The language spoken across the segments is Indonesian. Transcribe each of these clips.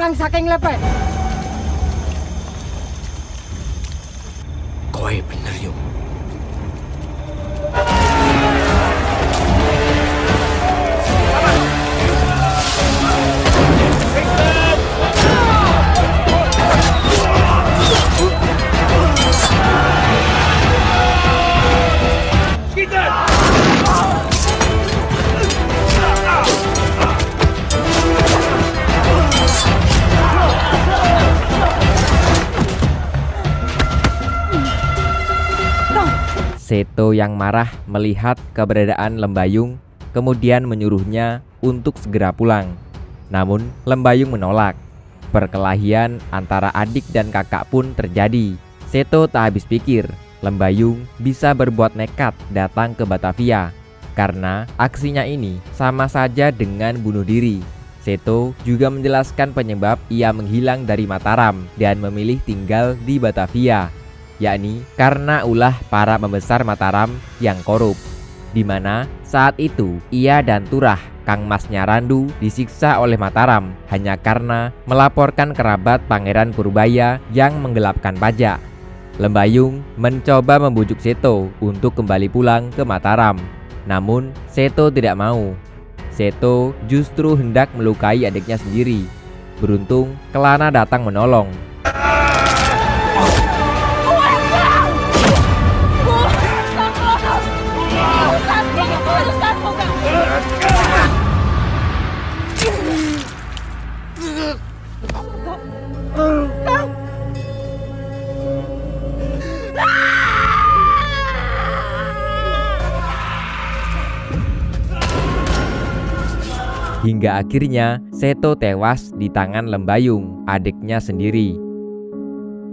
perang saking lepet. Kowe bener yo. Seto yang marah melihat keberadaan Lembayung kemudian menyuruhnya untuk segera pulang. Namun Lembayung menolak. Perkelahian antara adik dan kakak pun terjadi. Seto tak habis pikir Lembayung bisa berbuat nekat datang ke Batavia karena aksinya ini sama saja dengan bunuh diri. Seto juga menjelaskan penyebab ia menghilang dari Mataram dan memilih tinggal di Batavia, yakni karena ulah para pembesar Mataram yang korup, di mana saat itu ia dan Turah, Kang Masnya Randu, disiksa oleh Mataram hanya karena melaporkan kerabat Pangeran Purbaya yang menggelapkan pajak. Lembayung mencoba membujuk Seto untuk kembali pulang ke Mataram, namun Seto tidak mau. Seto justru hendak melukai adiknya sendiri. Beruntung Kelana datang menolong. Hingga akhirnya Seto tewas di tangan Lembayung, adiknya sendiri.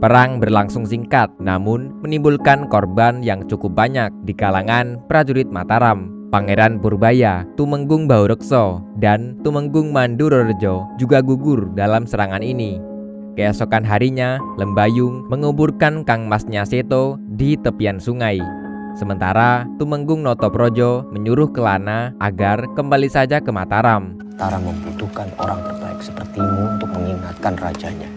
Perang berlangsung singkat namun menimbulkan korban yang cukup banyak di kalangan prajurit Mataram. Pangeran Purbaya, Tumenggung Baurekso, dan Tumenggung Mandurorejo juga gugur dalam serangan ini. Keesokan harinya, Lembayung menguburkan Kang Masnya Seto di tepian sungai. Sementara Tumenggung Notoprojo menyuruh Kelana agar kembali saja ke Mataram. Mataram membutuhkan orang terbaik sepertimu untuk mengingatkan rajanya.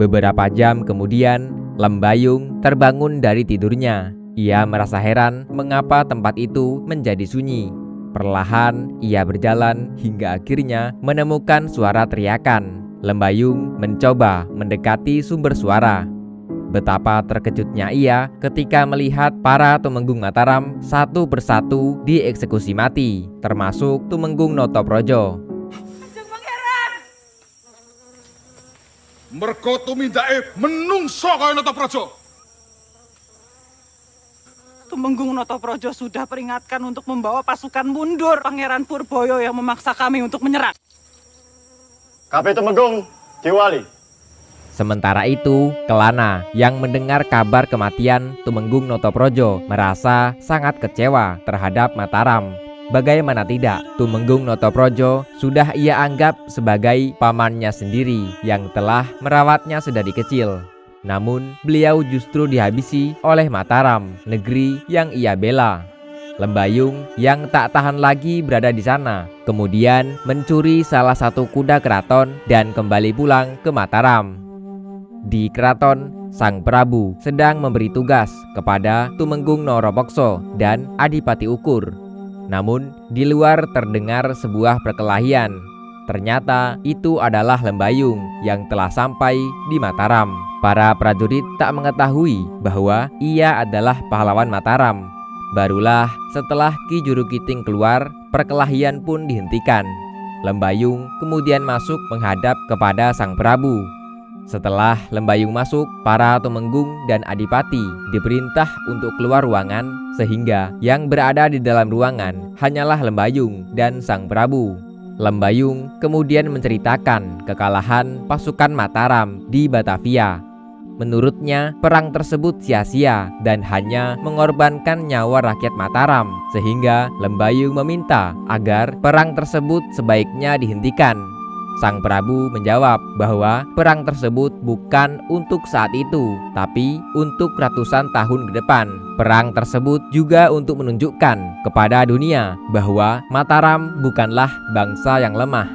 Beberapa jam kemudian, Lembayung terbangun dari tidurnya. Ia merasa heran mengapa tempat itu menjadi sunyi. Perlahan ia berjalan hingga akhirnya menemukan suara teriakan. Lembayung mencoba mendekati sumber suara. Betapa terkejutnya ia ketika melihat para Tumenggung Mataram satu persatu dieksekusi mati, termasuk Tumenggung Notoprojo. Mergo tumindake menungso kaya Notoprojo. Tumenggung Notoprojo sudah peringatkan untuk membawa pasukan mundur. Pangeran Purboyo yang memaksa kami untuk menyerang. Kabeh Tumenggung diwali. Sementara itu, Kelana yang mendengar kabar kematian Tumenggung Notoprojo merasa sangat kecewa terhadap Mataram. Bagaimana tidak, Tumenggung Notoprojo sudah ia anggap sebagai pamannya sendiri yang telah merawatnya sedari kecil. Namun, beliau justru dihabisi oleh Mataram, negeri yang ia bela. Lembayung yang tak tahan lagi berada di sana, kemudian mencuri salah satu kuda keraton dan kembali pulang ke Mataram. Di keraton, Sang Prabu sedang memberi tugas kepada Tumenggung Noropokso dan Adipati Ukur. Namun, di luar terdengar sebuah perkelahian. Ternyata itu adalah Lembayung yang telah sampai di Mataram. Para prajurit tak mengetahui bahwa ia adalah pahlawan Mataram. Barulah setelah Ki Jurukiting keluar, perkelahian pun dihentikan. Lembayung kemudian masuk menghadap kepada Sang Prabu. Setelah Lembayung masuk, para Tumenggung dan Adipati diperintah untuk keluar ruangan, sehingga yang berada di dalam ruangan hanyalah Lembayung dan Sang Prabu. Lembayung kemudian menceritakan kekalahan pasukan Mataram di Batavia. Menurutnya, perang tersebut sia-sia dan hanya mengorbankan nyawa rakyat Mataram, sehingga Lembayung meminta agar perang tersebut sebaiknya dihentikan. Sang Prabu menjawab bahwa perang tersebut bukan untuk saat itu, tapi untuk ratusan tahun ke depan. Perang tersebut juga untuk menunjukkan kepada dunia bahwa Mataram bukanlah bangsa yang lemah.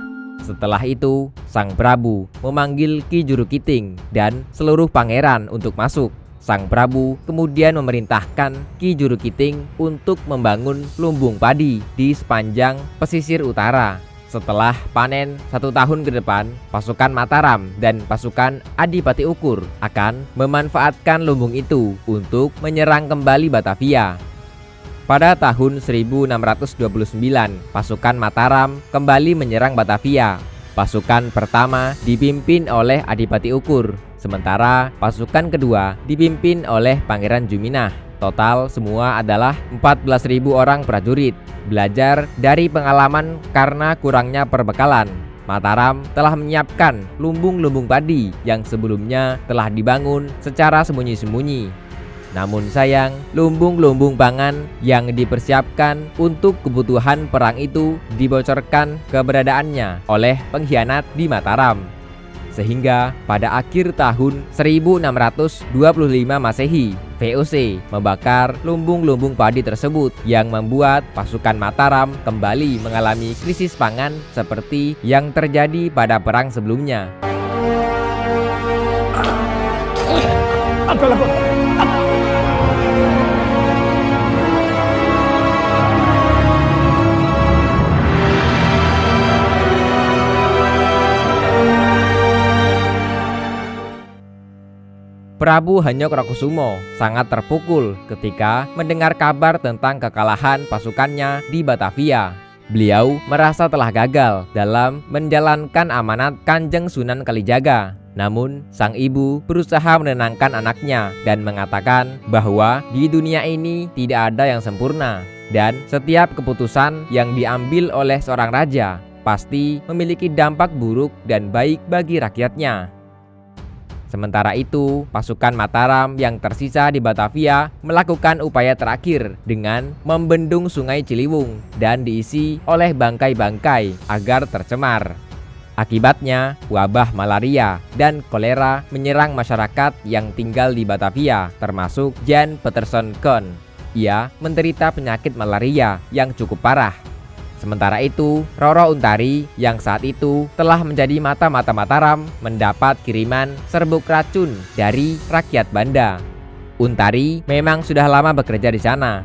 Setelah itu, Sang Prabu memanggil Ki Jurukiting dan seluruh pangeran untuk masuk. Sang Prabu kemudian memerintahkan Ki Jurukiting untuk membangun lumbung padi di sepanjang pesisir utara. Setelah panen 1 tahun ke depan, pasukan Mataram dan pasukan Adipati Ukur akan memanfaatkan lumbung itu untuk menyerang kembali Batavia. Pada tahun 1629, pasukan Mataram kembali menyerang Batavia. Pasukan pertama dipimpin oleh Adipati Ukur, sementara pasukan kedua dipimpin oleh Pangeran Juminah. Total semua adalah 14.000 orang prajurit. Belajar dari pengalaman karena kurangnya perbekalan, Mataram telah menyiapkan lumbung-lumbung padi yang sebelumnya telah dibangun secara sembunyi-sembunyi. Namun sayang, lumbung-lumbung pangan yang dipersiapkan untuk kebutuhan perang itu dibocorkan keberadaannya oleh pengkhianat di Mataram. Sehingga pada akhir tahun 1625 Masehi, VOC membakar lumbung-lumbung padi tersebut yang membuat pasukan Mataram kembali mengalami krisis pangan seperti yang terjadi pada perang sebelumnya. Prabu Hanyokrokusumo sangat terpukul ketika mendengar kabar tentang kekalahan pasukannya di Batavia. Beliau merasa telah gagal dalam menjalankan amanat Kanjeng Sunan Kalijaga. Namun, sang ibu berusaha menenangkan anaknya dan mengatakan bahwa di dunia ini tidak ada yang sempurna, dan setiap keputusan yang diambil oleh seorang raja pasti memiliki dampak buruk dan baik bagi rakyatnya. Sementara itu, pasukan Mataram yang tersisa di Batavia melakukan upaya terakhir dengan membendung Sungai Ciliwung dan diisi oleh bangkai-bangkai agar tercemar. Akibatnya, wabah malaria dan kolera menyerang masyarakat yang tinggal di Batavia, termasuk Jan Peterson Koen. Ia menderita penyakit malaria yang cukup parah. Sementara itu, Roro Untari yang saat itu telah menjadi mata-mata Mataram mendapat kiriman serbuk racun dari rakyat Banda. Untari memang sudah lama bekerja di sana.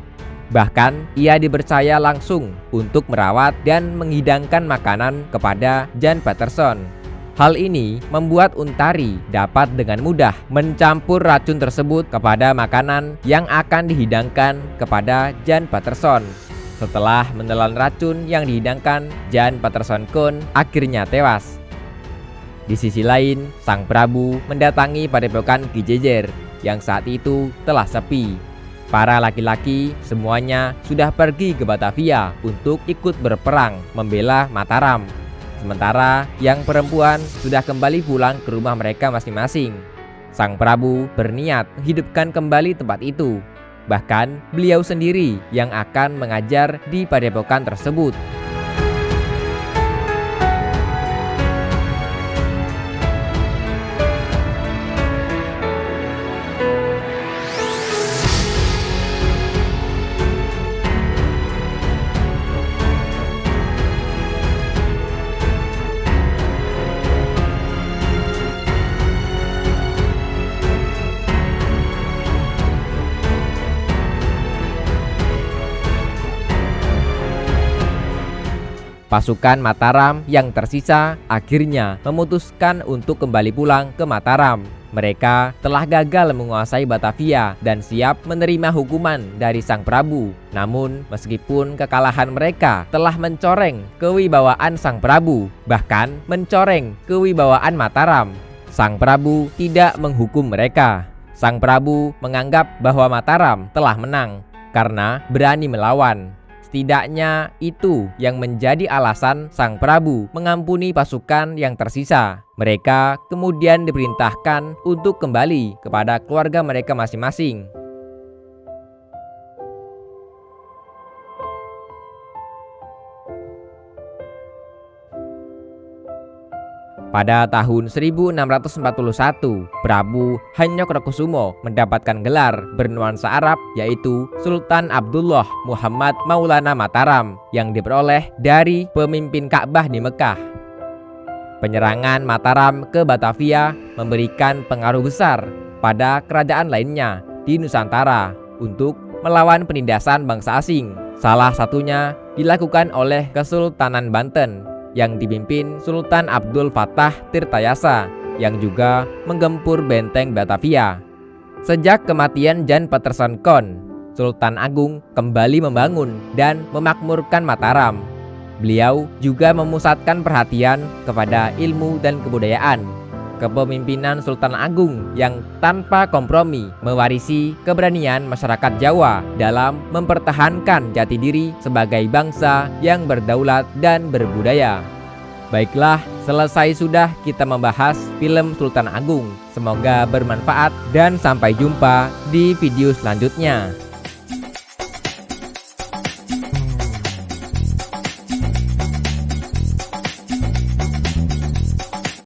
Bahkan, ia dipercaya langsung untuk merawat dan menghidangkan makanan kepada Jan Peterson. Hal ini membuat Untari dapat dengan mudah mencampur racun tersebut kepada makanan yang akan dihidangkan kepada Jan Peterson. Setelah menelan racun yang dihidangkan, Jan Peterson Koen akhirnya tewas. Di sisi lain, Sang Prabu mendatangi padepokan Ki Jejer yang saat itu telah sepi. Para laki-laki semuanya sudah pergi ke Batavia untuk ikut berperang membela Mataram. Sementara yang perempuan sudah kembali pulang ke rumah mereka masing-masing. Sang Prabu berniat menghidupkan kembali tempat itu. Bahkan beliau sendiri yang akan mengajar di padepokan tersebut. Pasukan Mataram yang tersisa akhirnya memutuskan untuk kembali pulang ke Mataram. Mereka telah gagal menguasai Batavia dan siap menerima hukuman dari Sang Prabu. Namun, meskipun kekalahan mereka telah mencoreng kewibawaan Sang Prabu, bahkan mencoreng kewibawaan Mataram, Sang Prabu tidak menghukum mereka. Sang Prabu menganggap bahwa Mataram telah menang karena berani melawan. Setidaknya itu yang menjadi alasan Sang Prabu mengampuni pasukan yang tersisa. Mereka kemudian diperintahkan untuk kembali kepada keluarga mereka masing-masing. Pada tahun 1641, Prabu Hanyokrokusumo mendapatkan gelar bernuansa Arab yaitu Sultan Abdullah Muhammad Maulana Mataram yang diperoleh dari pemimpin Ka'bah di Mekah. Penyerangan Mataram ke Batavia memberikan pengaruh besar pada kerajaan lainnya di Nusantara untuk melawan penindasan bangsa asing. Salah satunya dilakukan oleh Kesultanan Banten yang dipimpin Sultan Abdul Fattah Tirtayasa yang juga menggempur benteng Batavia. Sejak kematian Jan Paterson Kon, Sultan Agung kembali membangun dan memakmurkan Mataram. Beliau juga memusatkan perhatian kepada ilmu dan kebudayaan. Kepemimpinan Sultan Agung yang tanpa kompromi mewarisi keberanian masyarakat Jawa dalam mempertahankan jati diri sebagai bangsa yang berdaulat dan berbudaya. Baiklah, selesai sudah kita membahas film Sultan Agung. Semoga bermanfaat dan sampai jumpa di video selanjutnya.